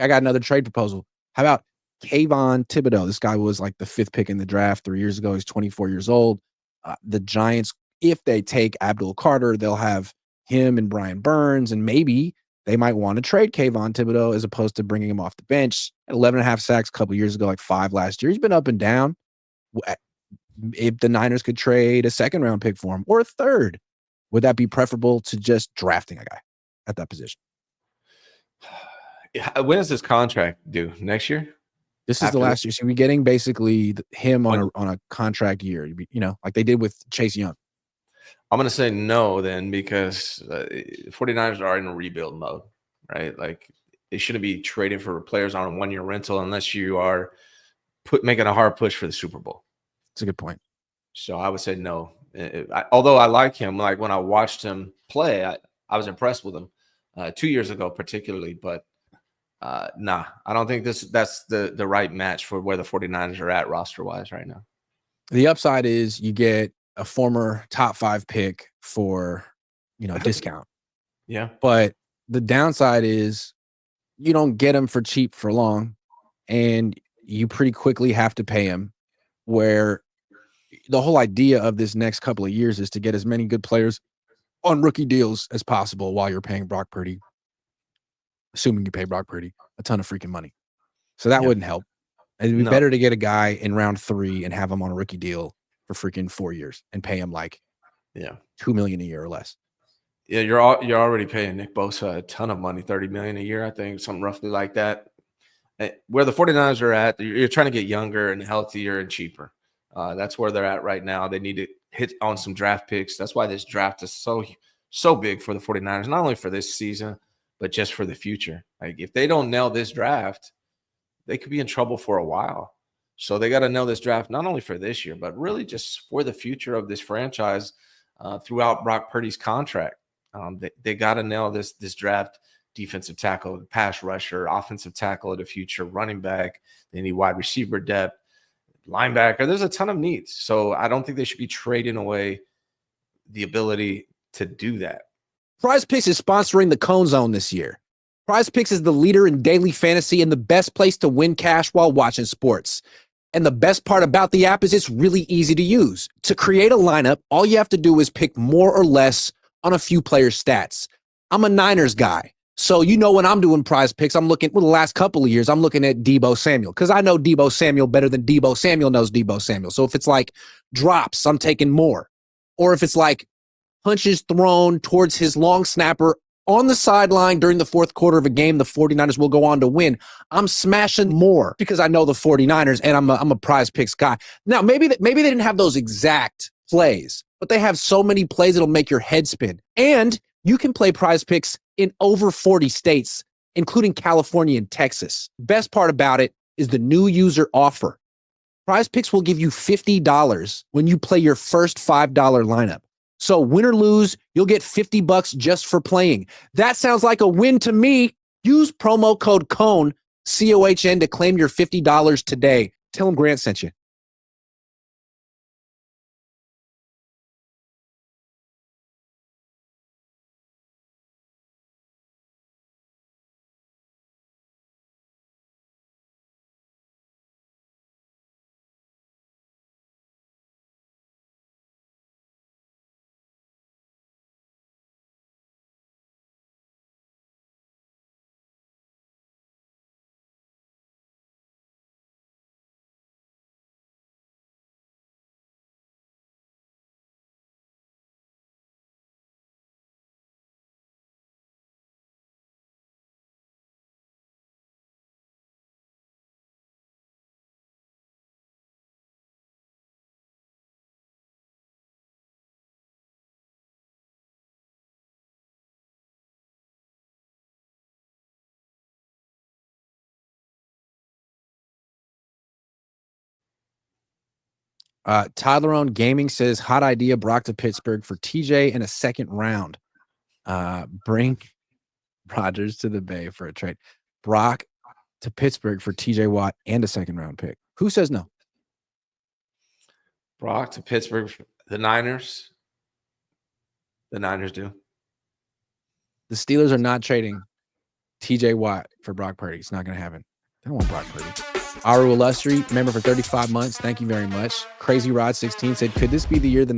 I got another trade proposal. How about Kayvon Thibodeaux? This guy was like the 5th pick in the draft 3 years ago. He's 24 years old. The Giants, if they take Abdul Carter, they'll have him and Brian Burns, and maybe they might want to trade Kayvon Thibodeaux as opposed to bringing him off the bench. 11.5 sacks a couple years ago, like 5 last year. He's been up and down. If the Niners could trade a 2nd-round pick for him or a 3rd, would that be preferable to just drafting a guy at that position? When is this contract due? Next year? This is the last year. So we're getting basically him on a contract year, like they did with Chase Young. I'm going to say no then, because 49ers are in a rebuild mode, right? Like, they shouldn't be trading for players on a 1-year rental unless you are making a hard push for the Super Bowl. That's a good point. So I would say no. Although I like him, like when I watched him play, I was impressed with him 2 years ago particularly, but nah, I don't think that's the right match for where the 49ers are at roster-wise right now. The upside is you get a former top 5 pick for, a discount. Yeah. But the downside is you don't get him for cheap for long, and you pretty quickly have to pay him, where the whole idea of this next couple of years is to get as many good players on rookie deals as possible while you're paying Brock Purdy, assuming you pay Brock Purdy a ton of freaking money. So that wouldn't help. It'd be better to get a guy in round 3 and have him on a rookie deal for freaking 4 years and pay him like $2 million a year or less. Yeah, you're already paying Nick Bosa a ton of money, $30 million a year, I think, something roughly like that. Where the 49ers are at, you're trying to get younger and healthier and cheaper. That's where they're at right now. They need to hit on some draft picks. That's why this draft is so big for the 49ers, not only for this season, but just for the future. Like, if they don't nail this draft, they could be in trouble for a while. So they got to nail this draft, not only for this year, but really just for the future of this franchise throughout Brock Purdy's contract. They got to nail this draft. Defensive tackle, pass rusher, offensive tackle of the future, running back. They need wide receiver depth, linebacker. There's a ton of needs. So I don't think they should be trading away the ability to do that. PrizePicks is sponsoring the Cohn Zone this year. PrizePicks is the leader in daily fantasy and the best place to win cash while watching sports. And the best part about the app is it's really easy to use. To create a lineup, all you have to do is pick more or less on a few players' stats. I'm a Niners guy. So when I'm doing PrizePicks, I'm looking, the last couple of years, I'm looking at Deebo Samuel because I know Deebo Samuel better than Deebo Samuel knows Deebo Samuel. So if it's like drops, I'm taking more. Or if it's like punches thrown towards his long snapper on the sideline during the 4th quarter of a game the 49ers will go on to win, I'm smashing more because I know the 49ers and I'm a PrizePicks guy. Now, maybe they didn't have those exact plays, but they have so many plays that'll make your head spin. And you can play PrizePicks in over 40 states, including California and Texas. Best part about it is the new user offer. PrizePicks will give you $50 when you play your first $5 lineup. So win or lose, you'll get $50 just for playing. That sounds like a win to me. Use promo code Cohn, COHN, to claim your $50 today. Tell them Grant sent you. Tyler Gaming says, hot idea, Brock to Pittsburgh for TJ in a 2nd round. Bring Rodgers to the Bay for a trade. Brock to Pittsburgh for TJ Watt and a 2nd round pick. Who says no? Brock to Pittsburgh, the Niners. The Niners do. The Steelers are not trading TJ Watt for Brock Purdy. It's not going to happen. I don't want Brock Purdy. Aru Illustri, member for 35 months. Thank you very much. Crazy Rod 16 said, could this be the year the